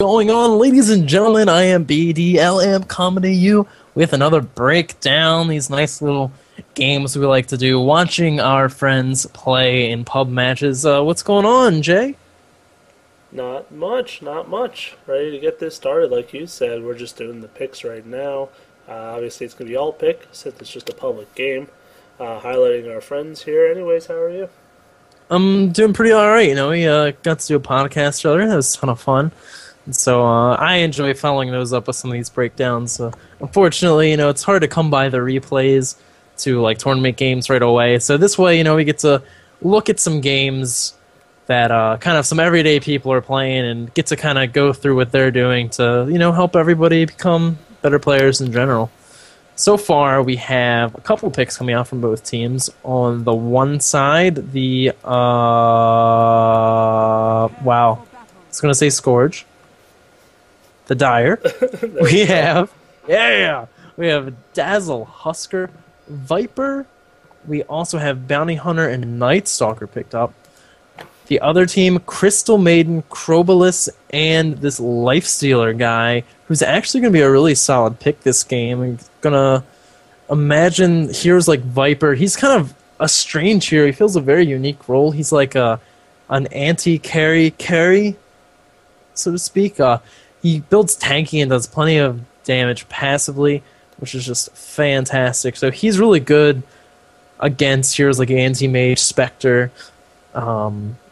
going on, ladies and gentlemen? I am BDLM coming to you with another breakdown. These nice little games we like to do, watching our friends play in pub matches. What's going on, Jay? Not much, not much. Ready to get this started, like you said. We're just doing the picks right now. Obviously, it's going to be all pick, since it's just a public game. Highlighting our friends here. Anyways, how are you? I'm doing pretty alright. We got to do a podcast earlier. That was a ton of fun. And so I enjoy following those up with some of these breakdowns. Unfortunately, it's hard to come by the replays to like tournament games right away. So this way, we get to look at some games that kind of some everyday people are playing and get to kind of go through what they're doing to, help everybody become better players in general. So far, we have a couple picks coming out from both teams. On the one side, the wow, I was gonna say Scourge, the Dire. we have Dazzle, Husker, Viper. We also have Bounty Hunter and Night Stalker picked up. The other team, Crystal Maiden, Crobolus, and this Lifestealer guy, who's actually going to be a really solid pick this game. I'm going to imagine heroes like Viper. He's kind of a strange hero. He fills a very unique role. He's like an anti-carry, so to speak. He builds tanky and does plenty of damage passively, which is just fantastic. So he's really good against heroes like Anti-Mage, Spectre,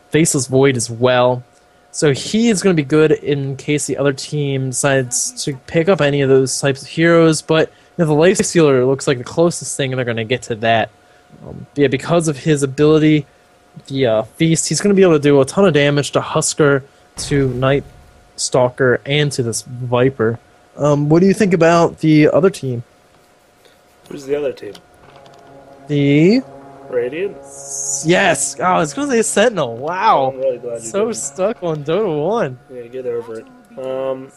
Faceless Void as well. So he is going to be good in case the other team decides to pick up any of those types of heroes, but the Lifestealer looks like the closest thing they're going to get to that. Because of his ability, the Feast, he's going to be able to do a ton of damage to Husker, to Night Stalker, and to this Viper. What do you think about the other team? Who's the other team? The Radiant? Yes! Oh, I was going to say Sentinel. Wow. I'm really glad you So did. stuck on Dota 1. Yeah, get over it. No,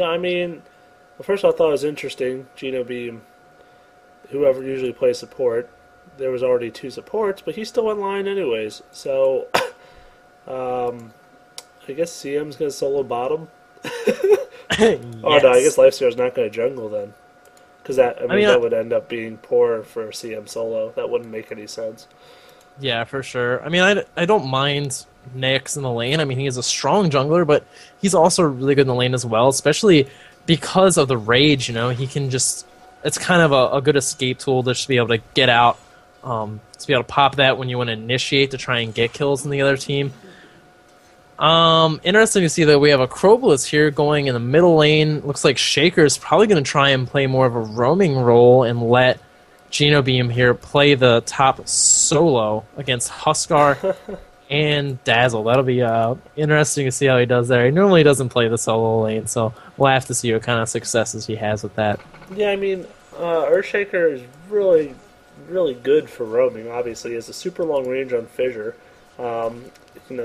I mean, well, first I thought it was interesting. Geno Beam, whoever usually plays support, there was already two supports, but he still went line anyways. So, I guess CM's going to solo bottom. Yes. Oh, no, I guess Lifestealer's not going to jungle then. Because that would end up being poor for CM solo. That wouldn't make any sense. Yeah, for sure. I don't mind Nyx in the lane. He is a strong jungler, but he's also really good in the lane as well, especially because of the rage, He can just... It's kind of a good escape tool to just be able to get out, to be able to pop that when you want to initiate to try and get kills in the other team. Interesting to see that we have a Crobolus here going in the middle lane. Looks like Shaker's probably going to try and play more of a roaming role and let Geno Beam here play the top solo against Huskar and Dazzle. That'll be interesting to see how he does there. He normally doesn't play the solo lane, so we'll have to see what kind of successes he has with that. Yeah, Earthshaker is really, really good for roaming, obviously. He has a super long range on Fissure.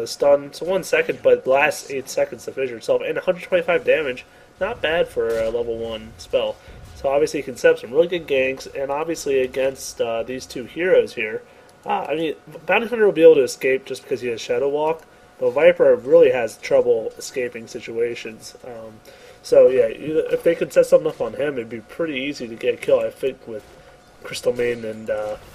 Stun, it's 1 second, but lasts 8 seconds to Fissure itself, and 125 damage. Not bad for a level 1 spell. So obviously he can set up some really good ganks, and obviously against these two heroes here, Bounty Hunter will be able to escape just because he has Shadow Walk, but Viper really has trouble escaping situations. So yeah, if they could set something up on him, it'd be pretty easy to get a kill, I think, with Crystal Maiden and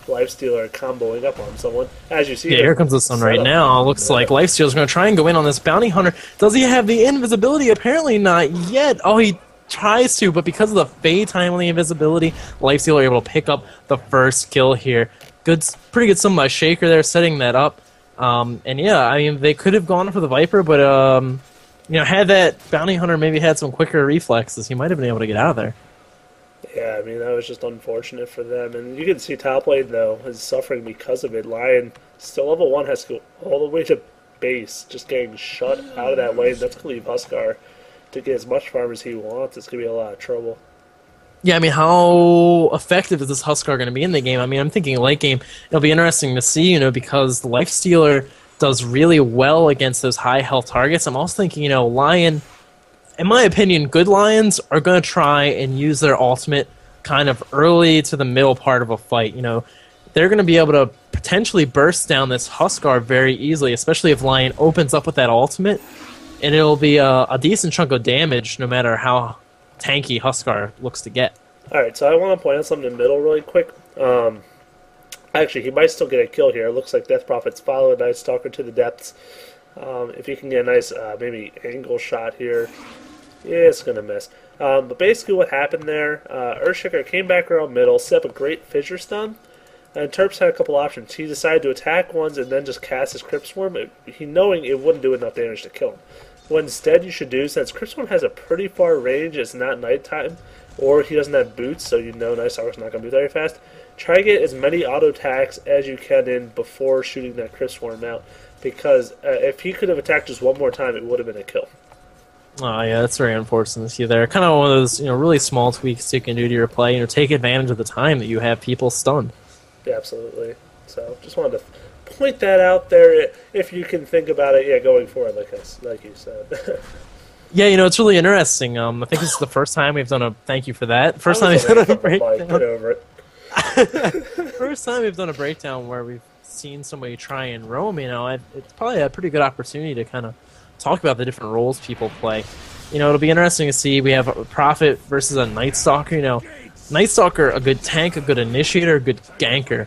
Lifestealer comboing up on someone. As you see, yeah, here comes the sun right now. Looks like Lifestealer's going to try and go in on this Bounty Hunter. Does he have the invisibility? Apparently not yet. Oh, he tries to, but because of the fade time on the invisibility, Lifestealer able to pick up the first kill here. Pretty good sum by Shaker there, setting that up. And yeah, they could have gone for the Viper, but had that Bounty Hunter maybe had some quicker reflexes, he might have been able to get out of there. Yeah, that was just unfortunate for them. And you can see top lane, though, is suffering because of it. Lion, still level 1, has to go all the way to base, just getting shut out of that lane. That's going to leave Huskar to get as much farm as he wants. It's going to be a lot of trouble. Yeah, how effective is this Huskar going to be in the game? I'm thinking late game, it'll be interesting to see, because the Lifestealer does really well against those high health targets. I'm also thinking, Lion... In my opinion, good Lions are going to try and use their ultimate kind of early to the middle part of a fight. They're going to be able to potentially burst down this Huskar very easily, especially if Lion opens up with that ultimate. and it'll be a decent chunk of damage no matter how tanky Huskar looks to get. Alright, so I want to point out something in the middle really quick. Actually, he might still get a kill here. It looks like Death Prophet's followed Night Stalker to the depths. If he can get a nice, maybe angle shot here, yeah, it's going to miss. But basically what happened there, Earthshaker came back around middle, set up a great fissure stun, and Terps had a couple options. He decided to attack once and then just cast his Crypt Swarm, he knowing it wouldn't do enough damage to kill him. What instead you should do, since Crypt Swarm has a pretty far range, it's not nighttime, or he doesn't have boots, so you know Night Stalker's not going to be very fast, try to get as many auto attacks as you can in before shooting that Crypt Swarm out, because if he could have attacked just one more time, it would have been a kill. Oh yeah, that's very unfortunate to see there. Kind of one of those, really small tweaks you can do to your play. Take advantage of the time that you have people stunned. Yeah, absolutely. So just wanted to point that out there. If you can think about it, yeah, going forward, like you said. Yeah, it's really interesting. I think this is the first time we've done a thank you for that. First time we've done a breakdown. Get over it. First time we've done a breakdown where we've seen somebody try and roam. It's probably a pretty good opportunity to kind of talk about the different roles people play. It'll be interesting to see. We have a Prophet versus a Night Stalker. Night Stalker, a good tank, a good initiator, a good ganker.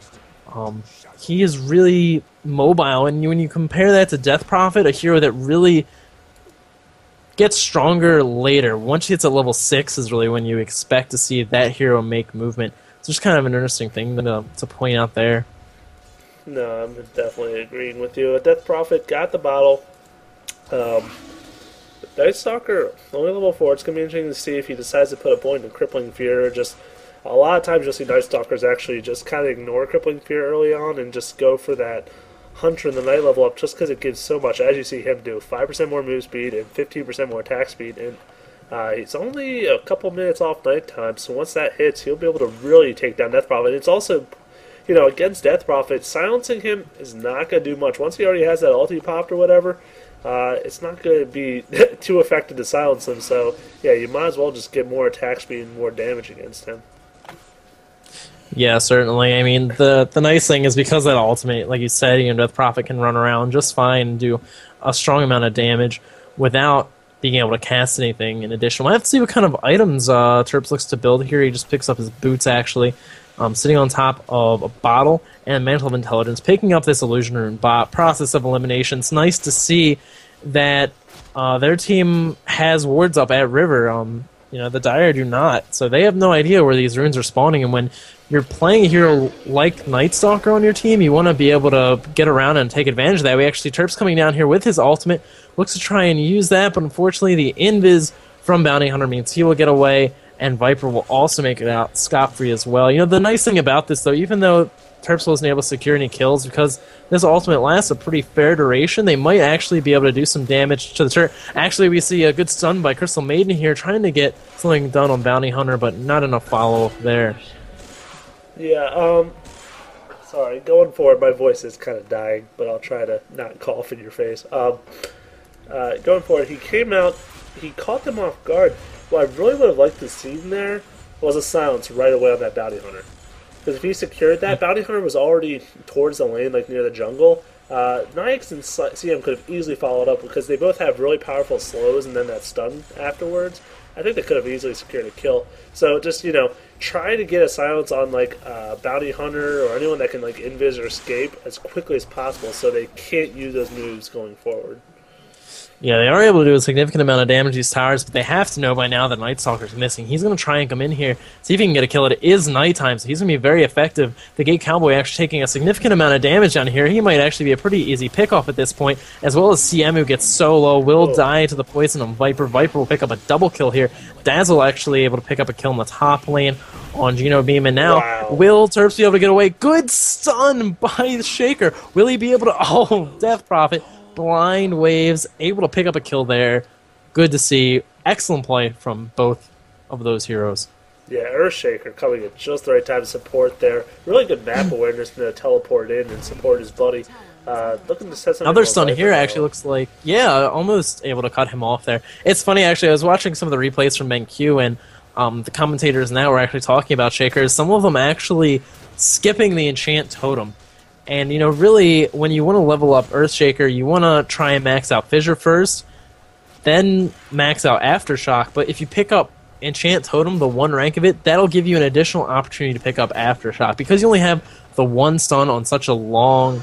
He is really mobile, and when you compare that to Death Prophet, a hero that really gets stronger later. Once he hits at level 6 is really when you expect to see that hero make movement. It's just kind of an interesting thing to point out there. No, I'm definitely agreeing with you. Death Prophet got the bottle. Night Stalker, only level 4. It's going to be interesting to see if he decides to put a point in Crippling Fear. Just a lot of times you'll see Night Stalkers actually just kind of ignore Crippling Fear early on and just go for that Hunter in the night level up just because it gives so much, as you see him do. 5% more move speed and 15% more attack speed. And he's only a couple minutes off nighttime, so once that hits, he'll be able to really take down Death Prophet. It's also, against Death Prophet, silencing him is not going to do much. Once he already has that ulti popped or whatever, it's not going to be too effective to silence him. So, yeah, you might as well just get more attack speed and more damage against him. Yeah, certainly. The nice thing is because that ultimate, like you said, Death Prophet can run around just fine and do a strong amount of damage without being able to cast anything in addition. We'll have to see what kind of items Terps looks to build here. He just picks up his boots, actually, sitting on top of a bottle and a Mantle of Intelligence, picking up this Illusion Rune bot, process of elimination. It's nice to see that their team has wards up at River. The Dire do not, so they have no idea where these runes are spawning, and when you're playing a hero like Night Stalker on your team, you want to be able to get around and take advantage of that. We actually, Terps coming down here with his ultimate, looks to try and use that, but unfortunately the invis from Bounty Hunter means he will get away, and Viper will also make it out scot-free as well. The nice thing about this, though, even though Terps wasn't able to secure any kills, because this ultimate lasts a pretty fair duration, they might actually be able to do some damage to the turret. Actually, we see a good stun by Crystal Maiden here, trying to get something done on Bounty Hunter, but not enough follow-up there. Yeah, sorry, going forward, my voice is kind of dying, but I'll try to not cough in your face. Going forward, he came out, he caught them off guard. What I really would have liked to see there was a silence right away on that Bounty Hunter. Because if he secured that, Bounty Hunter was already towards the lane, like near the jungle. Nyx and CM could have easily followed up because they both have really powerful slows and then that stun afterwards. I think they could have easily secured a kill. So just, try to get a silence on Bounty Hunter or anyone that can invis or escape as quickly as possible so they can't use those moves going forward. Yeah, they are able to do a significant amount of damage to these towers, but they have to know by now that Night Stalker's missing. He's going to try and come in here, see if he can get a kill. It is nighttime, so he's going to be very effective. The Gate Cowboy actually taking a significant amount of damage down here. He might actually be a pretty easy pick-off at this point, as well as CM, who gets so low, will die to the poison on Viper. Viper will pick up a double kill here. Dazzle actually able to pick up a kill in the top lane on Geno Beam, and now will Terps be able to get away? Good stun by the Shaker. Will he be able to... Oh, Death Prophet. Blind Waves, able to pick up a kill there. Good to see. Excellent play from both of those heroes. Yeah, Earthshaker coming at just the right time to support there. Really good map awareness to teleport in and support his buddy. Looking to set some another stun here actually looks like, yeah, almost able to cut him off there. It's funny, actually, I was watching some of the replays from BenQ, and the commentators now were actually talking about Shakers. Some of them actually skipping the Enchant Totem. And, really, when you want to level up Earthshaker, you want to try and max out Fissure first. then max out Aftershock. But if you pick up Enchant Totem, the 1 rank of it, that'll give you an additional opportunity to pick up Aftershock. Because you only have the 1 stun on such a long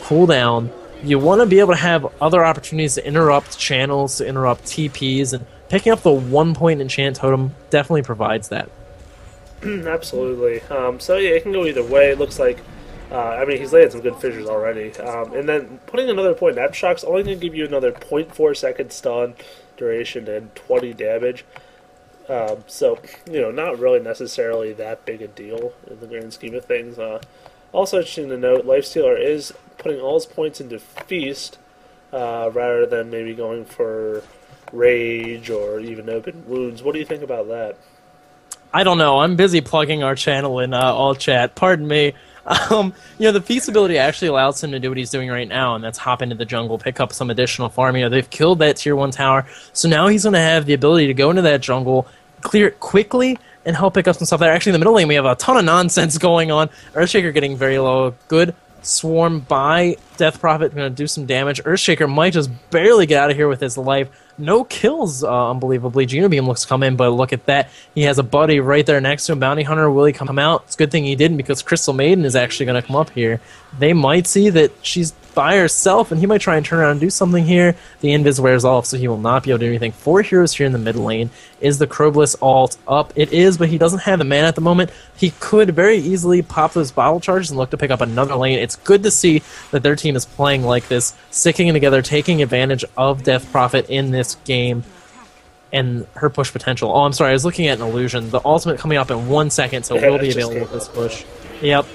cooldown, you want to be able to have other opportunities to interrupt channels, to interrupt TPs, and picking up the 1 point Enchant Totem definitely provides that. Absolutely. So yeah, it can go either way. It looks like, I mean, he's laid some good fissures already. And then putting another point in Aftershock's only going to give you another 0.4 second stun duration and 20 damage. So, not really necessarily that big a deal in the grand scheme of things. Also interesting to note, Lifestealer is putting all his points into Feast, rather than maybe going for Rage or even Open Wounds. What do you think about that? I don't know. I'm busy plugging our channel in all chat. Pardon me. The Feast ability actually allows him to do what he's doing right now, and that's hop into the jungle, pick up some additional farm. They've killed that tier 1 tower, so now he's going to have the ability to go into that jungle, clear it quickly, and help pick up some stuff there. Actually, in the middle lane, we have a ton of nonsense going on. Earthshaker getting very low. Good swarm by Death Prophet, going to do some damage. Earthshaker might just barely get out of here with his life. No kills, unbelievably. Genobeam looks to come in, but look at that. He has a buddy right there next to him. Bounty Hunter, will he come out? It's a good thing he didn't, because Crystal Maiden is actually going to come up here. They might see that she's by herself, and he might try and turn around and do something here. The Invis wears off, so he will not be able to do anything. 4 heroes here in the mid lane. Is the Crobliss ult up? It is, but he doesn't have the mana at the moment. He could very easily pop those bottle charges and look to pick up another lane. It's good to see that their team is playing like this, sticking together, taking advantage of Death Prophet in this game and her push potential. Oh, I'm sorry, I was looking at an illusion. The ultimate coming up in 1 second, so it will be available with this push. Yep.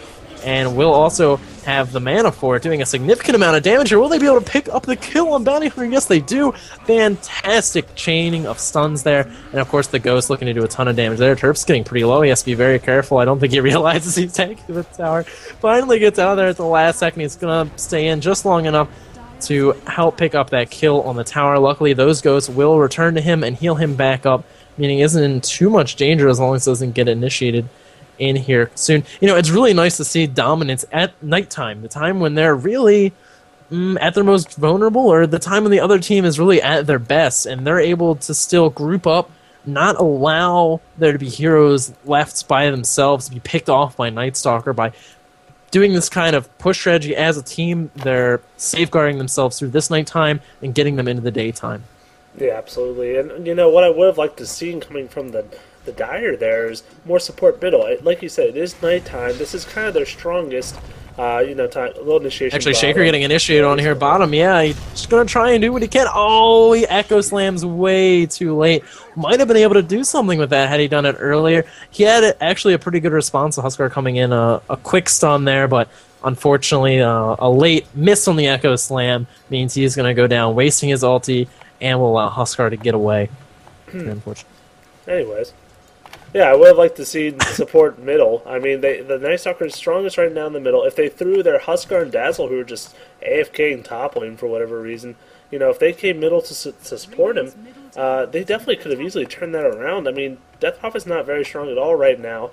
And we'll also have the mana for it, doing a significant amount of damage here. Will they be able to pick up the kill on Bounty Hunter? Yes, they do. Fantastic chaining of stuns there. And, of course, the Ghost looking to do a ton of damage there. Turp's getting pretty low. He has to be very careful. I don't think he realizes he's tanking the tower. Finally gets out there at the last second. He's going to stay in just long enough to help pick up that kill on the tower. Luckily, those Ghosts will return to him and heal him back up, meaning he isn't in too much danger as long as it doesn't get initiated in here soon. It's really nice to see dominance at nighttime, the time when they're really at their most vulnerable, or the time when the other team is really at their best, and they're able to still group up, not allow there to be heroes left by themselves to be picked off by Night Stalker. By doing this kind of push strategy as a team, they're safeguarding themselves through this nighttime and getting them into the daytime. Yeah, absolutely. And what I would have liked to see coming from the Dire there is more support middle. Like you said, it is nighttime. This is kind of their strongest, time, little initiation. Actually, bottom. Shaker getting initiated on here bottom. Yeah, he's just going to try and do what he can. Oh, he Echo Slams way too late. Might have been able to do something with that had he done it earlier. He had actually a pretty good response to Huskar coming in, a quick stun there, but unfortunately a late miss on the Echo Slam means he's going to go down, wasting his ulti, and will allow Huskar to get away. Unfortunately. Anyways. Yeah, I would have liked to see support middle. I mean, the Night Stalker is strongest right now in the middle. If they threw their Huskar and Dazzle, who are just AFK top lane for whatever reason, if they came middle to support him, they definitely could have easily turned that around. I mean, Death Prophet's not very strong at all right now.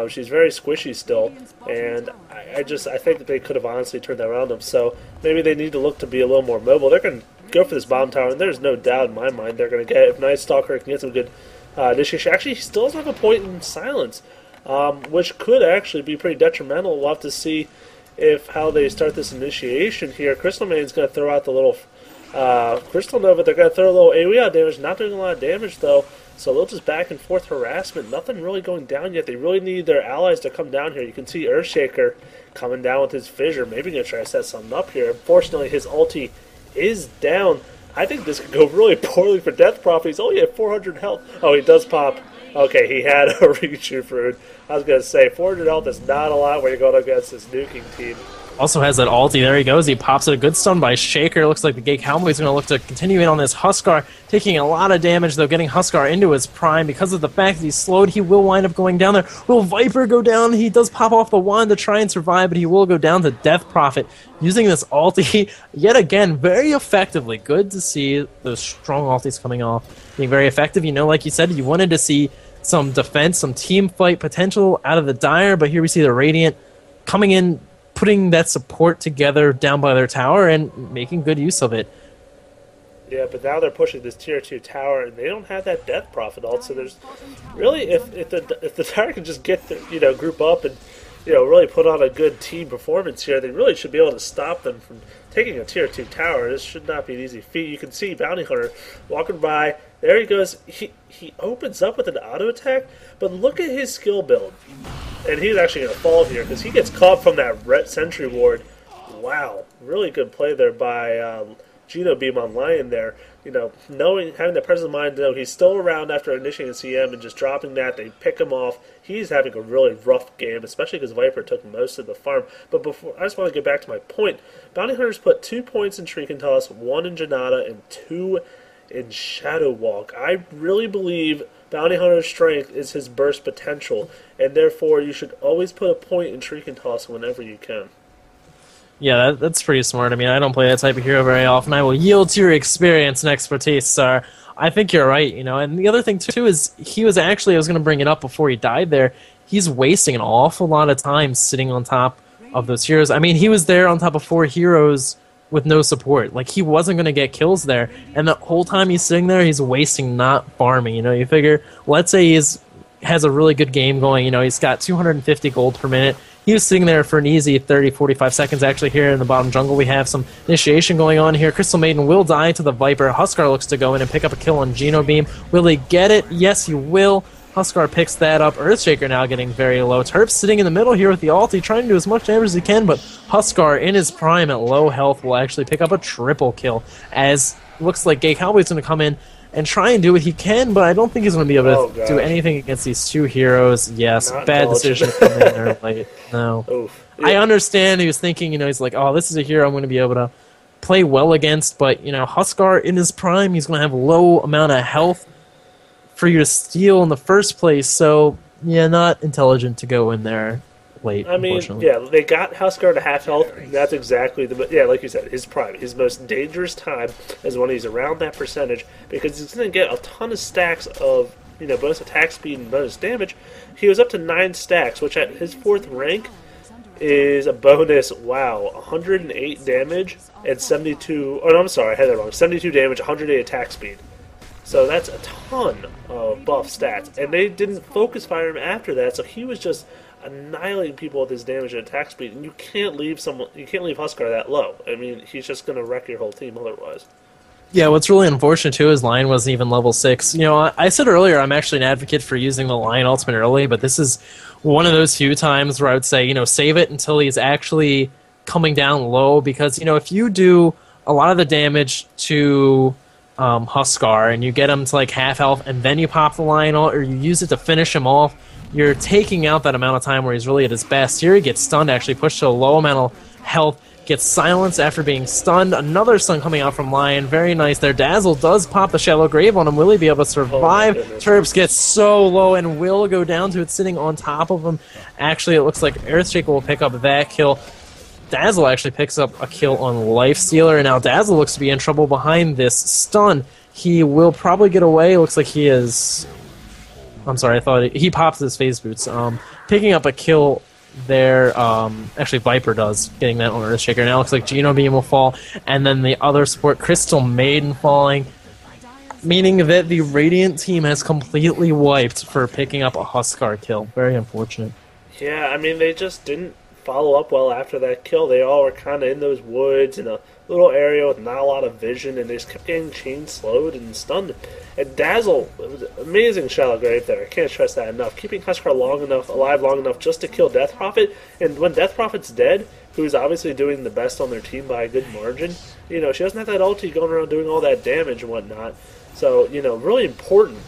She's very squishy still, and I think that they could have honestly turned that around them. So maybe they need to look to be a little more mobile. They're going to go for this bottom tower, and there's no doubt in my mind they're going to get it. If Night Stalker can get some good initiation. Actually, he still doesn't have a point in silence, which could actually be pretty detrimental. We'll have to see how they start this initiation here. Crystal Maiden's going to throw out the little Crystal Nova. They're going to throw a little AoE out damage. Not doing a lot of damage, though. So they'll just back and forth harassment. Nothing really going down yet. They really need their allies to come down here. You can see Earthshaker coming down with his fissure. Maybe going to try to set something up here. Unfortunately, his ulti is down. I think this could go really poorly for Death Prophet. He's only at 400 health. Oh, he does pop. Okay, he had a Richu Fruit. I was going to say, 400 health is not a lot when you're going against this nuking team. Also has that ulti. There he goes. He pops it. A good stun by Shaker. Looks like the Gay Cowboy's going to look to continue in on this Huskar. Taking a lot of damage, though, getting Huskar into his prime. Because of the fact that he's slowed, he will wind up going down there. Will Viper go down? He does pop off the wand to try and survive, but he will go down to Death Prophet. Using this ulti, yet again, very effectively. Good to see those strong ultis coming off. Being very effective. Like you said, you wanted to see some defense, some team fight potential out of the Dire, but here we see the Radiant coming in, putting that support together down by their tower and making good use of it. Yeah, but now they're pushing this tier 2 tower, and they don't have that death profit ult. So there's really, if the tower can just get the, group up and really put on a good team performance here, they really should be able to stop them from taking a tier 2 tower. This should not be an easy feat. You can see Bounty Hunter walking by. There he goes. He opens up with an auto attack, but look at his skill build. And he's actually going to fall here because he gets caught from that red sentry ward. Wow, really good play there by Geno Beam on Lion there. Having the presence of mind to know he's still around after initiating a CM and just dropping that, they pick him off. He's having a really rough game, especially because Viper took most of the farm. But before, I just want to get back to my point. Bounty Hunters put 2 points in Shriek and Toss, 1 in Janata, and 2 in Shadow Walk. I really believe Bounty Hunter's strength is his burst potential, and therefore you should always put a point in Shriek and Toss whenever you can. Yeah, that's pretty smart. I mean, I don't play that type of hero very often. I will yield to your experience and expertise, sir. I think you're right, And the other thing, too, is I was going to bring it up before he died there, he's wasting an awful lot of time sitting on top of those heroes. I mean, he was there on top of 4 heroes with no support. Like, he wasn't going to get kills there. And the whole time he's sitting there, he's wasting, not farming. You figure, let's say has a really good game going. He's got 250 gold per minute. He was sitting there for an easy 30, 45 seconds. Actually, here in the bottom jungle, we have some initiation going on here. Crystal Maiden will die to the Viper. Huskar looks to go in and pick up a kill on Geno Beam. Will he get it? Yes, he will. Huskar picks that up. Earthshaker now getting very low. Terp's sitting in the middle here with the ulti, trying to do as much damage as he can, but Huskar, in his prime at low health, will actually pick up a triple kill, as looks like Gay Cowboy's going to come in and try and do what he can, but I don't think he's going to be able to do anything against these 2 heroes. Yes, Not bad decision to come in there late. No. Oof. Yeah. I understand he was thinking, he's like, oh, this is a hero I'm going to be able to play well against, but, Huskar in his prime, he's going to have low amount of health for you to steal in the first place, so, yeah, not intelligent to go in there late, unfortunately. Yeah, they got Huskar to half health. That's exactly like you said, his prime. His most dangerous time is when he's around that percentage, because he's going to get a ton of stacks of bonus attack speed and bonus damage. He was up to 9 stacks, which at his 4th rank is a bonus. 108 damage and 72. Oh no, I'm sorry, I had that wrong. 72 damage, 108 attack speed. So that's a ton of buff stats, and they didn't focus fire him after that. So he was just annihilating people with his damage and attack speed, and you can't leave Huskar that low. I mean, he's just going to wreck your whole team otherwise. Yeah, what's really unfortunate too is Lion wasn't even level 6. I said earlier I'm actually an advocate for using the Lion ultimate early, but this is one of those few times where I would say, save it until he's actually coming down low, because, if you do a lot of the damage to Huskar and you get him to like half health and then you pop the Lion ult, or you use it to finish him off, you're taking out that amount of time where he's really at his best. Here he gets stunned, actually pushed to a low amount of health, gets silenced after being stunned. Another stun coming out from Lion. Very nice there. Dazzle does pop the Shallow Grave on him. Will he be able to survive? Terps gets so low and will go down to it, sitting on top of him. Actually, it looks like Earthshaker will pick up that kill. Dazzle actually picks up a kill on Lifestealer, and now Dazzle looks to be in trouble behind this stun. He will probably get away. Looks like he is... I'm sorry, I thought he pops his phase boots. Picking up a kill there. Actually, Viper does, getting that on Earthshaker. Now it looks like Geno Beam will fall, and then the other support, Crystal Maiden, falling, meaning that the Radiant team has completely wiped for picking up a Huskar kill. Very unfortunate. Yeah, I mean, they just didn't follow up well after that kill. They all were kind of in those woods in a little area with not a lot of vision, and they just kept getting chain slowed and stunned. And Dazzle, it was an amazing Shallow Grave there. I can't stress that enough. Keeping Huskar alive long enough just to kill Death Prophet, and when Death Prophet's dead, who's obviously doing the best on their team by a good margin, she doesn't have that ulti going around doing all that damage and whatnot. So, really important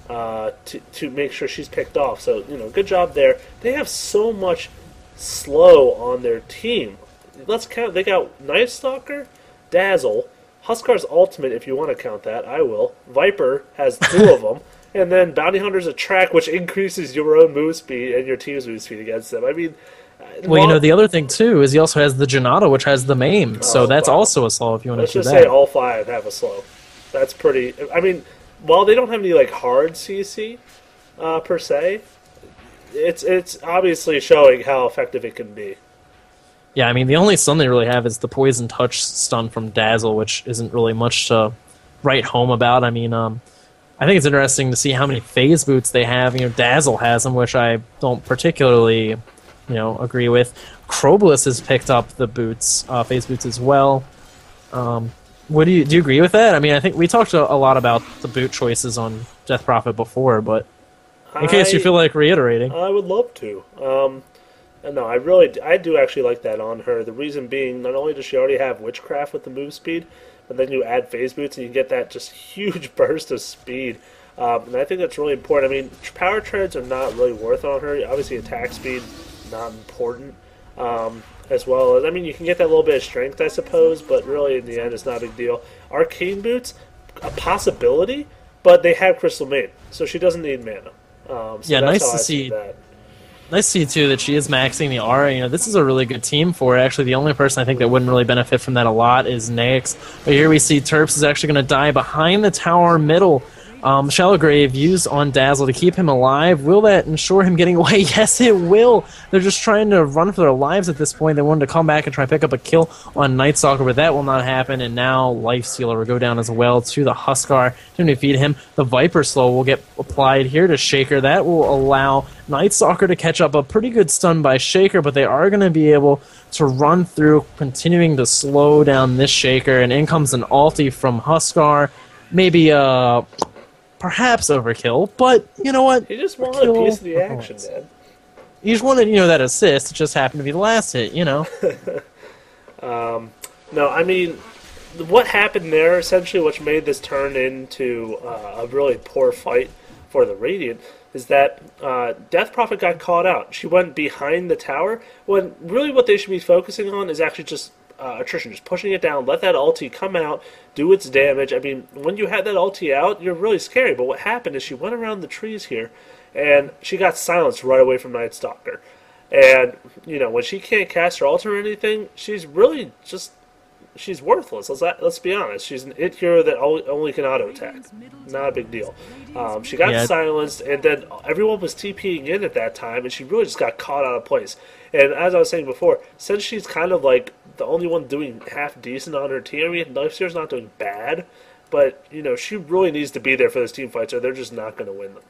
to make sure she's picked off. So, good job there. They have so much slow on their team. Let's count. They got Night Stalker, Dazzle, Huskar's ultimate, if you want to count that, I will. Viper has 2 of them, and then Bounty Hunter's Attract, which increases your own move speed and your team's move speed against them. I mean, well, the other thing too is he also has the Janata, which has the MAME, so that's also a slow if you want to do that. Let's just say all 5 have a slow. That's pretty. I mean, while they don't have any hard CC per se, it's obviously showing how effective it can be. Yeah, I mean, the only stun they really have is the Poison Touch stun from Dazzle, which isn't really much to write home about. I mean, I think it's interesting to see how many phase boots they have. Dazzle has them, which I don't particularly, agree with. Kroblis has picked up the boots, phase boots as well. What do you agree with that? I mean, I think we talked a lot about the boot choices on Death Prophet before, but in case you feel like reiterating, I would love to. No, I do actually like that on her. The reason being, not only does she already have Witchcraft with the move speed, but then you add phase boots and you get that just huge burst of speed. And I think that's really important. I mean, power treads are not really worth on her. Obviously, attack speed, not important. As well as, I mean, you can get that little bit of strength, I suppose, but really in the end, it's not a big deal. Arcane boots, a possibility, but they have Crystal Maiden, so she doesn't need mana. So yeah, that's nice how to I see. that. Nice to see too that she is maxing the aura. This is a really good team for her. Actually, the only person I think that wouldn't really benefit from that a lot is Nyx. But here we see Terps is actually going to die behind the tower middle. Shallow Grave used on Dazzle to keep him alive. Will that ensure him getting away? Yes, it will. They're just trying to run for their lives at this point. They wanted to come back and try to pick up a kill on Night Stalker, but that will not happen. And now Lifestealer will go down as well to the Huskar to defeat him. The Viper Slow will get applied here to Shaker. That will allow Night Stalker to catch up. A pretty good stun by Shaker, but they are going to be able to run through, continuing to slow down this Shaker. And in comes an ulti from Huskar. Maybe perhaps overkill, but you know what? He just wanted a piece of the action, man. He just wanted, that assist. It just happened to be the last hit, No, I mean, what happened there, essentially, which made this turn into a really poor fight for the Radiant, is that Death Prophet got caught out. She went behind the tower, when really what they should be focusing on is actually just attrition, just pushing it down, let that ulti come out, do its damage. I mean, when you had that ulti out, you're really scary, but what happened is she went around the trees here, and she got silenced right away from Night Stalker. And, when she can't cast her ult or anything, she's really just, she's worthless. Let's be honest. She's an it hero that only can auto-attack. Not a big deal. She got silenced, and then everyone was TPing in at that time, and she really just got caught out of place. And as I was saying before, since she's kind of like the only one doing half decent on her team, I mean, Lifestealer's not doing bad, but, she really needs to be there for those team fights, or they're just not going to win them.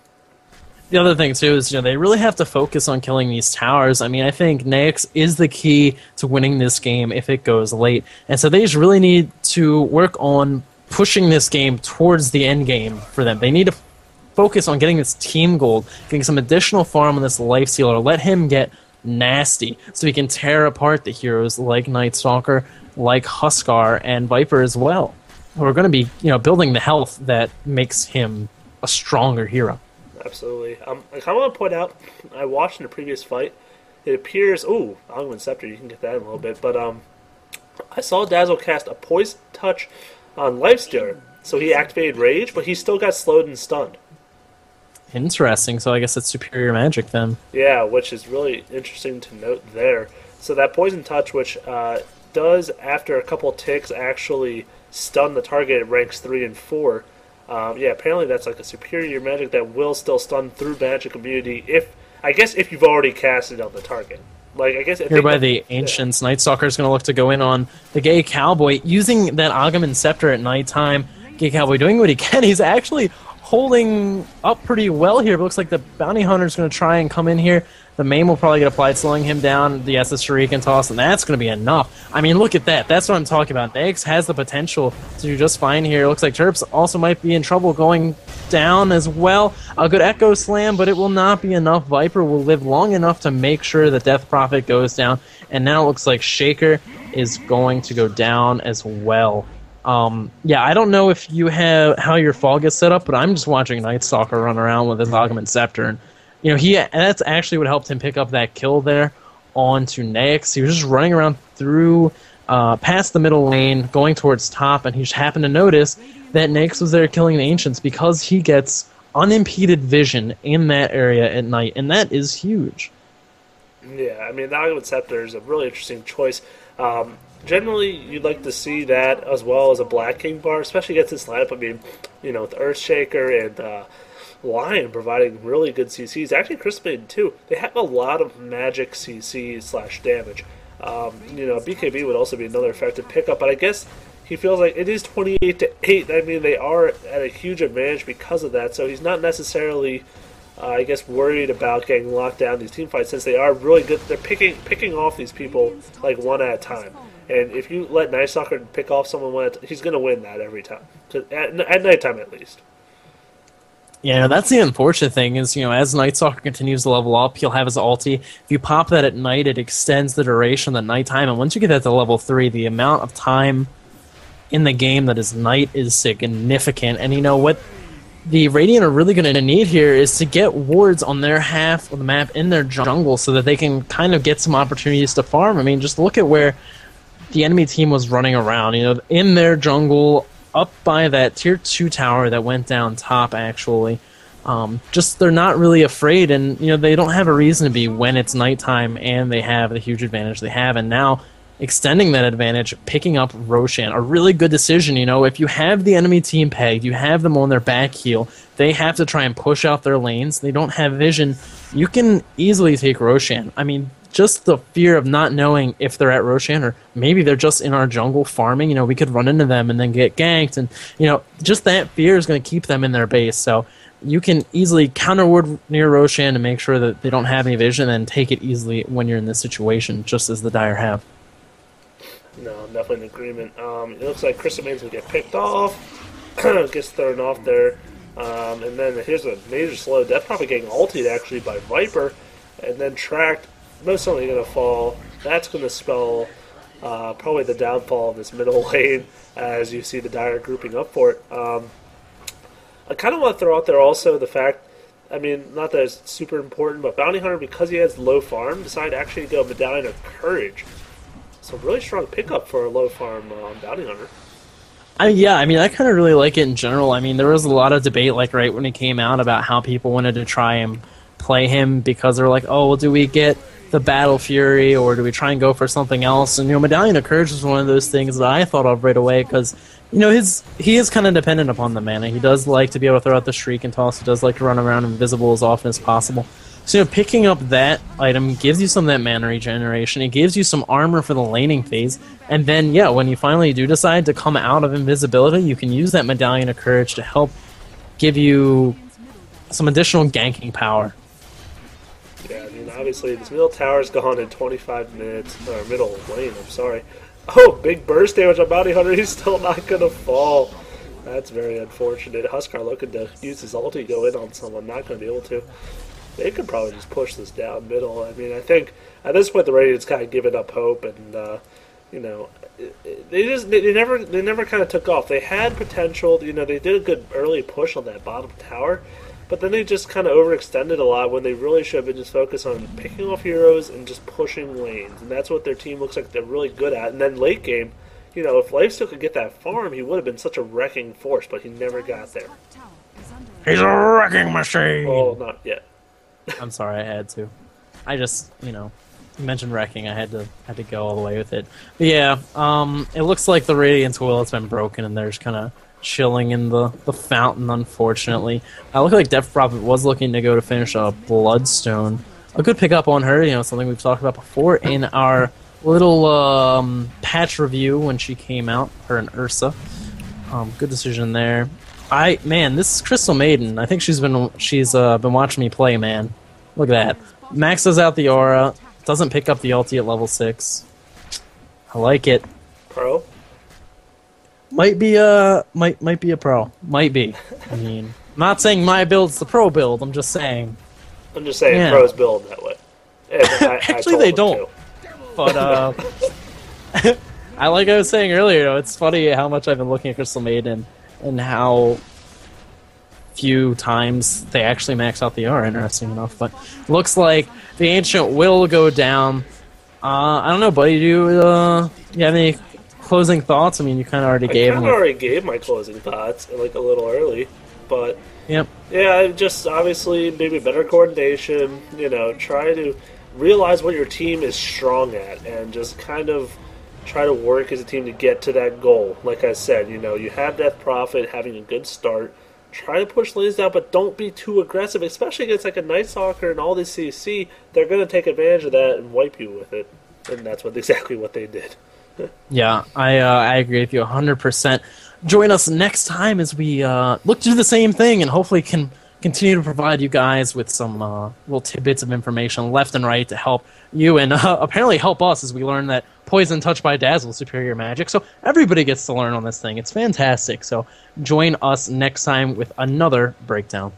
The other thing, too, is they really have to focus on killing these towers. I mean, I think Nyx is the key to winning this game if it goes late. And so they just really need to work on pushing this game towards the end game for them. They need to focus on getting this team gold, getting some additional farm on this Lifestealer, let him get nasty so he can tear apart the heroes like Night Stalker, like Huskar, and Viper as well, who are going to be building the health that makes him a stronger hero. Absolutely. I kind of want to point out, I watched in a previous fight, it appears, Augment Scepter, you can get that in a little bit, but I saw Dazzle cast a Poison Touch on Lifestealer, so he activated Rage, but he still got slowed and stunned. Interesting, so I guess it's superior magic then. Yeah, which is really interesting to note there. So that Poison Touch, which does, after a couple ticks, actually stun the target at ranks 3 and 4. Apparently that's like a superior magic that will still stun through magic immunity if you've already cast it on the target. Like, I guess here by the Ancients, Night Stalker is going to look to go in on the Gay Cowboy using that Augment Scepter at nighttime. Gay Cowboy doing what he can. He's actually holding up pretty well here. It looks like the Bounty Hunter is going to try and come in here. The main will probably get applied, slowing him down. The SS Shuriken toss, and that's going to be enough. I mean, look at that. That's what I'm talking about. Nyx has the potential to do just fine here. It looks like Terps also might be in trouble going down as well. A good Echo Slam, but it will not be enough. Viper will live long enough to make sure that Death Prophet goes down. And now it looks like Shaker is going to go down as well. I don't know if you have how your fall gets set up, but I'm just watching Night Stalker run around with his Augment Scepter, and that's actually what helped him pick up that kill there onto Nyx. He was just running around through past the middle lane, going towards top, and he just happened to notice that Nyx was there killing the Ancients because he gets unimpeded vision in that area at night, and that is huge. Yeah, I mean, the Augment Scepter is a really interesting choice. Generally, you'd like to see that as well as a Black King bar, especially against this lineup. I mean, with Earthshaker and Lion providing really good CCs. Actually, Crystal Maiden too. They have a lot of magic CC / damage. BKB would also be another effective pickup, but I guess he feels like it is 28-8. I mean, they are at a huge advantage because of that. So he's not necessarily, I guess, worried about getting locked down in these team fights since they are really good. They're picking off these people like one at a time. And if you let Night Stalker pick off someone one at a time, he's going to win that every time. At nighttime, at least. Yeah, that's the unfortunate thing is, as Night Stalker continues to level up, he'll have his ulti. If you pop that at night, it extends the duration of the nighttime, and once you get that to level 3, the amount of time in the game that is night is significant. And what the Radiant are really going to need here is to get wards on their half of the map in their jungle so that they can kind of get some opportunities to farm. I mean, just look at where the enemy team was running around, in their jungle, up by that tier 2 tower that went down top, actually. Just they're not really afraid, and they don't have a reason to be when it's nighttime and they have the huge advantage they have. And now extending that advantage, picking up Roshan, a really good decision. If you have the enemy team pegged, you have them on their back heel, they have to try and push out their lanes, they don't have vision, you can easily take Roshan. I mean, just the fear of not knowing if they're at Roshan or maybe they're just in our jungle farming, we could run into them and then get ganked, and just that fear is going to keep them in their base. So you can easily counter ward near Roshan to make sure that they don't have any vision and take it easily when you're in this situation, just as the Dire have. No, I'm definitely in agreement. It looks like Crystal Maid's going to get picked off, gets thrown off there, and then here's a major slow death, probably getting ulted actually by Viper, and then tracked. Most certainly going to fall. That's going to spell probably the downfall of this middle lane as you see the Dire grouping up for it. I kind of want to throw out there also the fact, I mean, not that it's super important, but Bounty Hunter, because he has low farm, decided to actually go Medallion of Courage. So really strong pickup for a low farm Bounty Hunter. Yeah, I mean, I kind of really like it in general. I mean, there was a lot of debate, like, right when he came out about how people wanted to try and play him because they're like, oh, well, do we get the Battle Fury, or do we try and go for something else? And Medallion of Courage is one of those things that I thought of right away because he is kind of dependent upon the mana. He does like to be able to throw out the Shriek and Toss. He does like to run around invisible as often as possible. So picking up that item gives you some of that mana regeneration. It gives you some armor for the laning phase, and then when you finally do decide to come out of invisibility, you can use that Medallion of Courage to help give you some additional ganking power. Yeah, I mean, obviously, this middle tower's gone in 25 minutes. Or middle lane, I'm sorry. Oh, big burst damage on Bounty Hunter. He's still not going to fall. That's very unfortunate. Huskar looking to use his ulti, go in on someone. Not going to be able to. They could probably just push this down middle. I mean, I think at this point the Radiant's kind of given up hope, and they never kind of took off. They had potential. They did a good early push on that bottom tower. But then they just kind of overextended a lot when they really should have been just focused on picking off heroes and just pushing lanes. And that's what their team looks like they're really good at. And then late game, if Lifesteal could get that farm, he would have been such a wrecking force, but he never got there. He's a wrecking machine! Oh, not yet. I'm sorry, I had to. I just, you mentioned wrecking, I had to go all the way with it. But yeah, it looks like the Radiant toilet's been broken and they're just kind of chilling in the fountain, unfortunately. I look like Death Prophet was looking to go to finish a Bloodstone. A good pickup on her, something we've talked about before in our little patch review when she came out, her and Ursa. Good decision there. This is Crystal Maiden. I think she's been watching me play, man. Look at that. Maxes out the aura, doesn't pick up the ulti at level 6. I like it. Pro? Might be a pro. Might be. I mean, I'm not saying my build's the pro build. I'm just saying. Pros build that way. Actually, they don't. But I was saying earlier, it's funny how much I've been looking at Crystal Maiden and how few times they actually max out the R. Interesting enough, but looks like the Ancient will go down. I don't know, buddy. Do you have any closing thoughts? I mean, you kind of already gave them. I already gave my closing thoughts, a little early, but yep. Yeah, just obviously maybe better coordination. Try to realize what your team is strong at, and just kind of try to work as a team to get to that goal. Like I said, you have Death Prophet having a good start. Try to push lanes down, but don't be too aggressive, especially against like a Night Stalker and all this CC. They're going to take advantage of that and wipe you with it, and that's exactly what they did. Yeah, I agree with you 100%. Join us next time as we look to do the same thing and hopefully can continue to provide you guys with some little tidbits of information left and right to help you and apparently help us as we learn that Poison Touch by Dazzle is superior magic. So everybody gets to learn on this thing. It's fantastic. So join us next time with another breakdown.